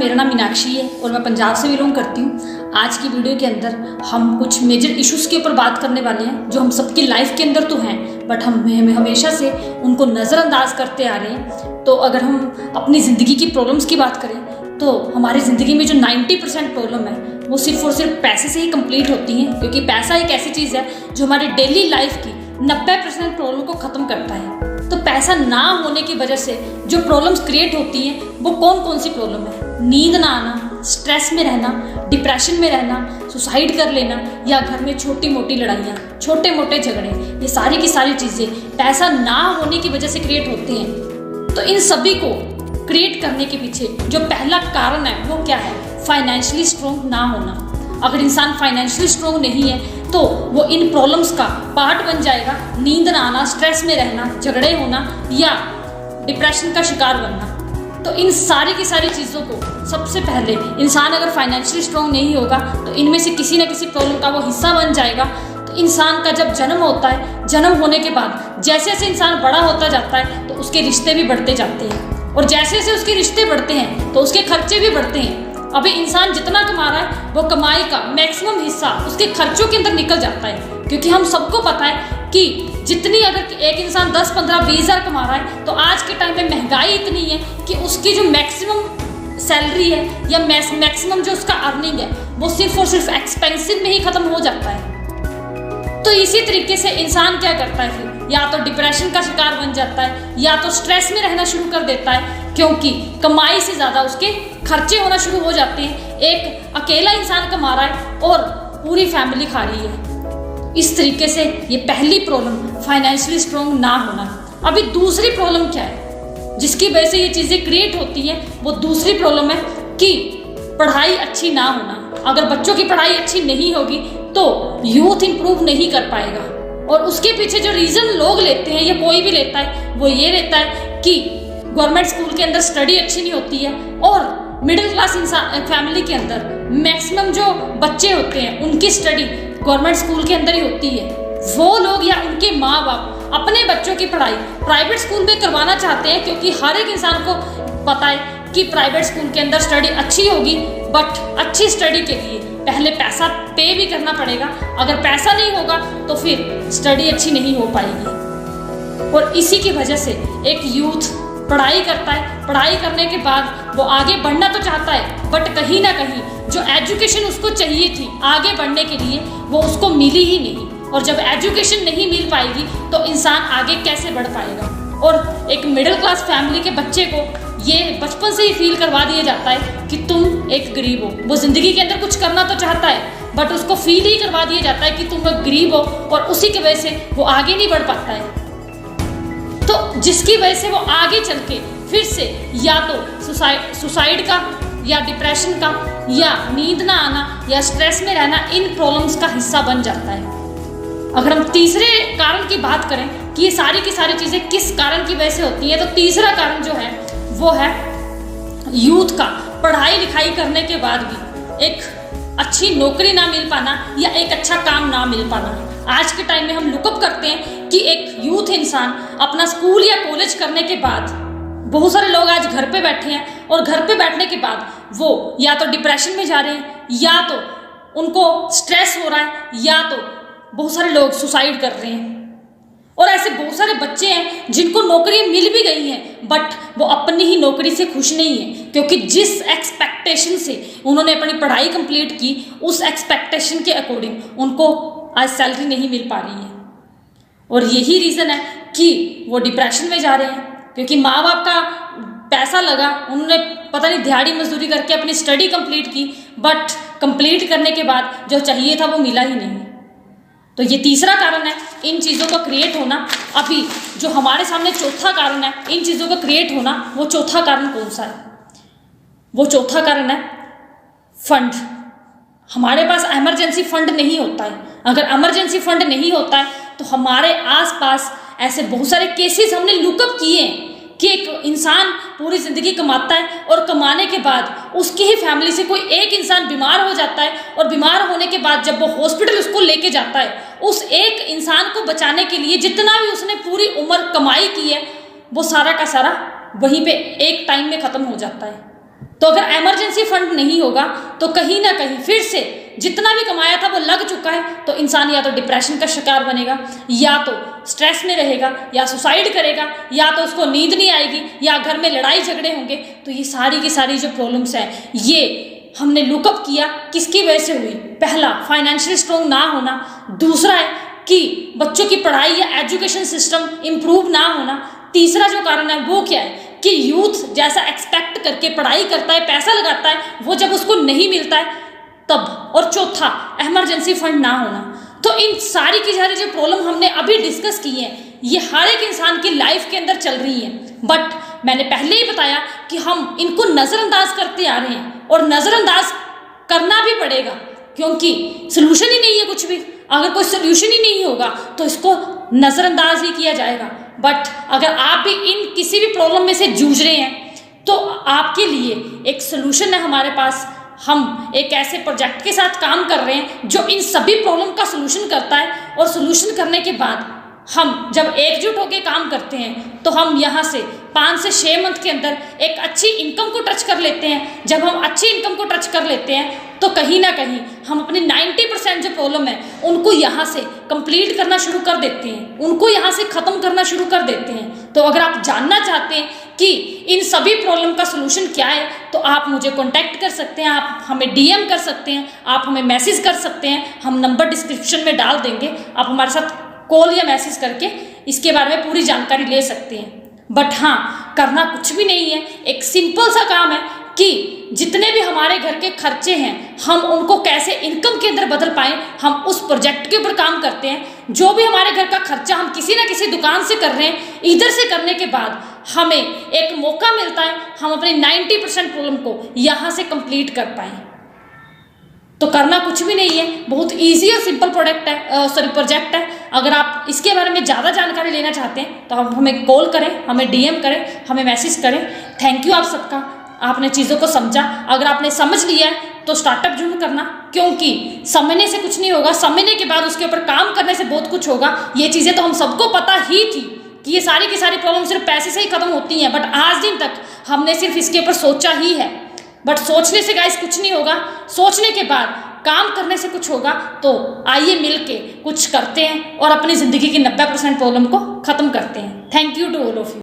मेरा नाम मीनाक्षी है और मैं पंजाब से बिलोंग करती हूँ। आज की वीडियो के अंदर हम कुछ मेजर इश्यूज के ऊपर बात करने वाले हैं जो हम सबकी लाइफ के अंदर तो हैं, बट हम हमेशा से उनको नज़रअंदाज करते आ रहे हैं। तो अगर हम अपनी ज़िंदगी की प्रॉब्लम्स की बात करें तो हमारी ज़िंदगी में जो 90% प्रॉब्लम है वो सिर्फ और सिर्फ पैसे से ही कंप्लीट होती हैं, क्योंकि पैसा एक ऐसी चीज़ है जो हमारी डेली लाइफ की 90% प्रॉब्लम को ख़त्म करता है। तो पैसा ना होने की वजह से जो प्रॉब्लम्स क्रिएट होती हैं वो कौन कौन सी प्रॉब्लम है? नींद ना आना, स्ट्रेस में रहना, डिप्रेशन में रहना, सुसाइड कर लेना, या घर में छोटी मोटी लड़ाइयाँ, छोटे मोटे झगड़े, ये सारी की सारी चीज़ें पैसा ना होने की वजह से क्रिएट होती हैं। तो इन सभी को क्रिएट करने के पीछे जो पहला कारण है वो क्या है? फाइनेंशियली स्ट्रॉन्ग ना होना। अगर इंसान फाइनेंशियली स्ट्रॉन्ग नहीं है तो वो इन प्रॉब्लम्स का पार्ट बन जाएगा। नींद ना आना, स्ट्रेस में रहना, झगड़े होना या डिप्रेशन का शिकार बनना। तो इन सारी की सारी चीज़ों को सबसे पहले इंसान अगर फाइनेंशियली स्ट्रॉन्ग नहीं होगा तो इनमें से किसी न किसी प्रॉब्लम का वो हिस्सा बन जाएगा। तो इंसान का जब जन्म होता है, जन्म होने के बाद जैसे जैसे इंसान बड़ा होता जाता है तो उसके रिश्ते भी बढ़ते जाते हैं, और जैसे जैसे उसके रिश्ते बढ़ते हैं तो उसके खर्चे भी बढ़ते हैं। अभी इंसान जितना कमा रहा है वो कमाई का मैक्सिमम हिस्सा उसके खर्चों के अंदर निकल जाता है, क्योंकि हम सबको पता है कि जितनी अगर एक इंसान 10, 15, 20 हज़ार कमा रहा है तो आज के टाइम में महंगाई इतनी है कि उसकी जो मैक्सिमम सैलरी है या मैक्सिमम जो उसका अर्निंग है वो सिर्फ और सिर्फ एक्सपेंसिव में ही खत्म हो जाता है। तो इसी तरीके से इंसान क्या करता है, फिर या तो डिप्रेशन का शिकार बन जाता है या तो स्ट्रेस में रहना शुरू कर देता है, क्योंकि कमाई से ज़्यादा उसके खर्चे होना शुरू हो जाते हैं। एक अकेला इंसान कमा रहा है और पूरी फैमिली खा रही है। इस तरीके से ये पहली प्रॉब्लम फाइनेंशियली स्ट्रॉन्ग ना होना। अभी दूसरी प्रॉब्लम क्या है जिसकी वजह से ये चीज़ें क्रिएट होती हैं? वो दूसरी प्रॉब्लम है कि पढ़ाई अच्छी ना होना। अगर बच्चों की पढ़ाई अच्छी नहीं होगी तो यूथ इंप्रूव नहीं कर पाएगा, और उसके पीछे जो रीज़न लोग लेते हैं या कोई भी लेता है वो ये रहता है कि गवर्नमेंट स्कूल के अंदर स्टडी अच्छी नहीं होती है, और मिडिल क्लास इंसान फैमिली के अंदर मैक्सिमम जो बच्चे होते हैं उनकी स्टडी गवर्नमेंट स्कूल के अंदर ही होती है। वो लोग या उनके माँ बाप अपने बच्चों की पढ़ाई प्राइवेट स्कूल में करवाना चाहते हैं, क्योंकि हर एक इंसान को पता है कि प्राइवेट स्कूल के अंदर स्टडी अच्छी होगी, बट अच्छी स्टडी के लिए पहले पैसा पे भी करना पड़ेगा। अगर पैसा नहीं होगा तो फिर स्टडी अच्छी नहीं हो पाएगी। और इसी की वजह से एक यूथ पढ़ाई करता है, पढ़ाई करने के बाद वो आगे बढ़ना तो चाहता है, बट कहीं ना कहीं जो एजुकेशन उसको चाहिए थी आगे बढ़ने के लिए वो उसको मिली ही नहीं। और जब एजुकेशन नहीं मिल पाएगी तो इंसान आगे कैसे बढ़ पाएगा? और एक मिडिल क्लास फैमिली के बच्चे को ये बचपन से ही फील करवा दिया जाता है कि तुम एक गरीब हो। वो ज़िंदगी के अंदर कुछ करना तो चाहता है, बट उसको फील ही करवा दिया जाता है कि तुम एक गरीब हो, और उसी की वजह से वो आगे नहीं बढ़ पाता है। तो जिसकी वजह से वो आगे चल के फिर से या तो सुसाइड का या डिप्रेशन का या नींद ना आना या स्ट्रेस में रहना, इन प्रॉब्लम्स का हिस्सा बन जाता है। अगर हम तीसरे कारण की बात करें कि ये सारी की सारी चीज़ें किस कारण की वजह से होती हैं, तो तीसरा कारण जो है वो है यूथ का पढ़ाई लिखाई करने के बाद भी एक अच्छी नौकरी ना मिल पाना या एक अच्छा काम ना मिल पाना। आज के टाइम में हम लुकअप करते हैं कि एक यूथ इंसान अपना स्कूल या कॉलेज करने के बाद, बहुत सारे लोग आज घर पे बैठे हैं और घर पे बैठने के बाद वो या तो डिप्रेशन में जा रहे हैं, या तो उनको स्ट्रेस हो रहा है, या तो बहुत सारे लोग सुसाइड कर रहे हैं। और ऐसे बहुत सारे बच्चे हैं जिनको नौकरी मिल भी गई हैं, बट वो अपनी ही नौकरी से खुश नहीं है, क्योंकि जिस एक्सपेक्टेशन से उन्होंने अपनी पढ़ाई कंप्लीट की उस एक्सपेक्टेशन के अकॉर्डिंग उनको आज सैलरी नहीं मिल पा रही है। और यही रीज़न है कि वो डिप्रेशन में जा रहे हैं, क्योंकि माँ बाप का पैसा लगा, उन्होंने पता नहीं दिहाड़ी मजदूरी करके अपनी स्टडी कंप्लीट की, बट कंप्लीट करने के बाद जो चाहिए था वो मिला ही नहीं। तो ये तीसरा कारण है इन चीज़ों का क्रिएट होना। अभी जो हमारे सामने चौथा कारण है इन चीज़ों का क्रिएट होना, वो चौथा कारण कौन सा है? वो चौथा कारण है फंड। हमारे पास इमरजेंसी फंड नहीं होता है। अगर इमरजेंसी फंड नहीं होता है तो हमारे आसपास ऐसे बहुत सारे केसेस हमने लुकअप किए हैं कि एक इंसान पूरी ज़िंदगी कमाता है और कमाने के बाद उसकी ही फैमिली से कोई एक इंसान बीमार हो जाता है, और बीमार होने के बाद जब वो हॉस्पिटल उसको लेके जाता है, उस एक इंसान को बचाने के लिए जितना भी उसने पूरी उम्र कमाई की है वो सारा का सारा वहीं पे एक टाइम में ख़त्म हो जाता है। तो अगर इमरजेंसी फंड नहीं होगा तो कहीं ना कहीं फिर से जितना भी कमाया था वो लग चुका है, तो इंसान या तो डिप्रेशन का शिकार बनेगा, या तो स्ट्रेस में रहेगा, या सुसाइड करेगा, या तो उसको नींद नहीं आएगी, या घर में लड़ाई झगड़े होंगे। तो ये सारी की सारी जो प्रॉब्लम्स हैं ये हमने लुकअप किया किसकी वजह से हुई? पहला, फाइनेंशियल स्ट्रॉन्ग ना होना। दूसरा है कि बच्चों की पढ़ाई या एजुकेशन सिस्टम इम्प्रूव ना होना। तीसरा जो कारण है वो क्या है कि यूथ जैसा एक्सपेक्ट करके पढ़ाई करता है, पैसा लगाता है, वो जब उसको नहीं मिलता है तब। और चौथा, इमरजेंसी फंड ना होना। तो इन सारी की सारी जो प्रॉब्लम हमने अभी डिस्कस की है ये हर एक इंसान की लाइफ के अंदर चल रही है, बट मैंने पहले ही बताया कि हम इनको नज़रअंदाज करते आ रहे हैं और नज़रअंदाज करना भी पड़ेगा, क्योंकि सोल्यूशन ही नहीं है कुछ भी। अगर कोई सोल्यूशन ही नहीं होगा तो इसको नज़रअंदाज ही किया जाएगा। बट अगर आप भी इन किसी भी प्रॉब्लम में से जूझ रहे हैं तो आपके लिए एक सोल्यूशन है हमारे पास। हम एक ऐसे प्रोजेक्ट के साथ काम कर रहे हैं जो इन सभी प्रॉब्लम का सोल्यूशन करता है, और सोल्यूशन करने के बाद हम जब एकजुट होकर काम करते हैं तो हम यहाँ से 5 से 6 मंथ के अंदर एक अच्छी इनकम को टच कर लेते हैं। जब हम अच्छी इनकम को टच कर लेते हैं तो कहीं ना कहीं हम अपनी 90% जो प्रॉब्लम है उनको यहाँ से कंप्लीट करना शुरू कर देते हैं, उनको यहाँ से ख़त्म करना शुरू कर देते हैं। तो अगर आप जानना चाहते हैं कि इन सभी प्रॉब्लम का सोल्यूशन क्या है तो आप मुझे कांटेक्ट कर सकते हैं, आप हमें डीएम कर सकते हैं, आप हमें मैसेज कर सकते हैं। हम नंबर डिस्क्रिप्शन में डाल देंगे, आप हमारे साथ कॉल या मैसेज करके इसके बारे में पूरी जानकारी ले सकते हैं। बट हाँ, करना कुछ भी नहीं है, एक सिंपल सा काम है कि जितने भी हमारे घर के खर्चे हैं हम उनको कैसे इनकम के अंदर बदल पाएं। हम उस प्रोजेक्ट के ऊपर काम करते हैं। जो भी हमारे घर का खर्चा हम किसी ना किसी दुकान से कर रहे हैं, इधर से करने के बाद हमें एक मौका मिलता है हम अपनी 90% प्रॉब्लम को यहाँ से कंप्लीट कर पाएं। तो करना कुछ भी नहीं है, बहुत इजी और सिंपल प्रोजेक्ट है। अगर आप इसके बारे में ज़्यादा जानकारी लेना चाहते हैं तो आप हमें कॉल करें, हमें डीएम करें, हमें मैसेज करें। थैंक यू आप सबका, आपने चीज़ों को समझा। अगर आपने समझ लिया है तो स्टार्टअप जरूर करना, क्योंकि समझने से कुछ नहीं होगा, समझने के बाद उसके ऊपर काम करने से बहुत कुछ होगा। ये चीज़ें तो हम सबको पता ही थी कि ये सारी की सारी प्रॉब्लम सिर्फ पैसे से ही खत्म होती हैं, बट आज दिन तक हमने सिर्फ इसके ऊपर सोचा ही है। बट सोचने से गाइस कुछ नहीं होगा, सोचने के बाद काम करने से कुछ होगा। तो आइए मिलके कुछ करते हैं और अपनी ज़िंदगी की 90% प्रॉब्लम को ख़त्म करते हैं। Thank you to all of you.